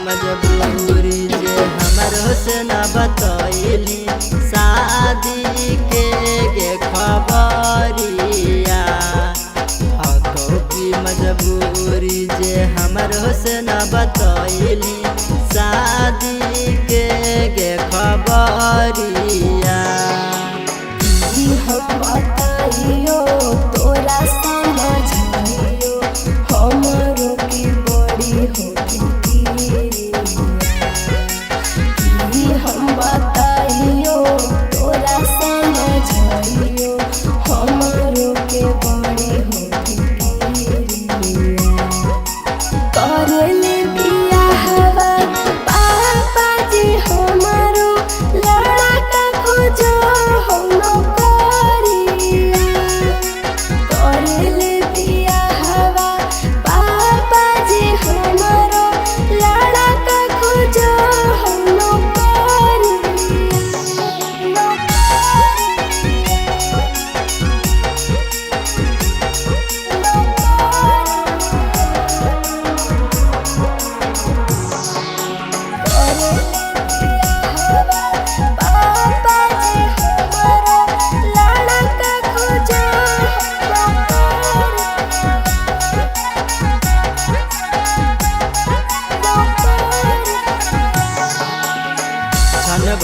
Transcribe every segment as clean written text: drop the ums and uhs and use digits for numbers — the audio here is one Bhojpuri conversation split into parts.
मजबूरी जे हमरो से न बतैली शादी के खबरिया हको की मजबूरी जे हमरो से न बतैली शादी के खबरिया हम बताइयो तोरा समझाइयो हमरो की बड़ी होती हम बताइयो तोरा समझाइयो हमरो के बड़ी होती करेले बियाहवा पापा जी हमरो लड़का खोजो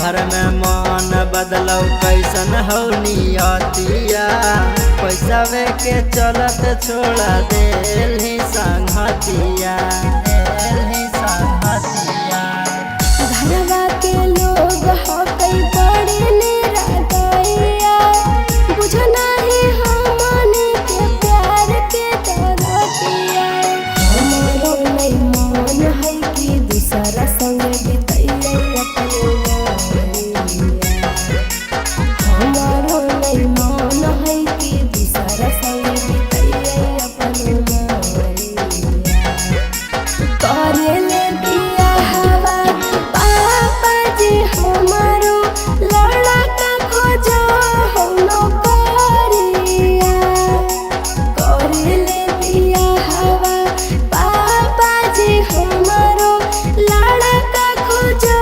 भर में मन बदलौ कैसन हो नियतिया पैसा के चलत छोड़ा देली संगतिया घरवा के लोग हकई बड़ी निरादैया बुझ नहीं हमनी के प्यार के तरतिया हमरो नहीं मन है कि दूसरा संग बितैया हमारो नहीं मन है कि दूसरा संग बितैया करेले बियाहवा पापा जी हमारो लड़का खोजो करिया करेले बियाहवा पापा जी हमारो लड़का खोजो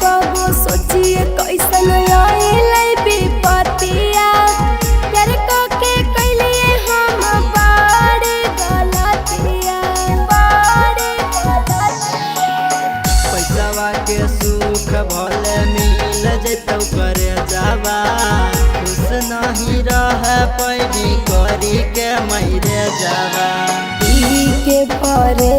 कबो सोचिए कैसन आइलै विपतिया प्यार के कैलिए हम बड़ी गलतिया पैसावा के सुख भले मिल जैतौ करे जावा खुश नहीं रह पैनी करी के मरे जावा के परे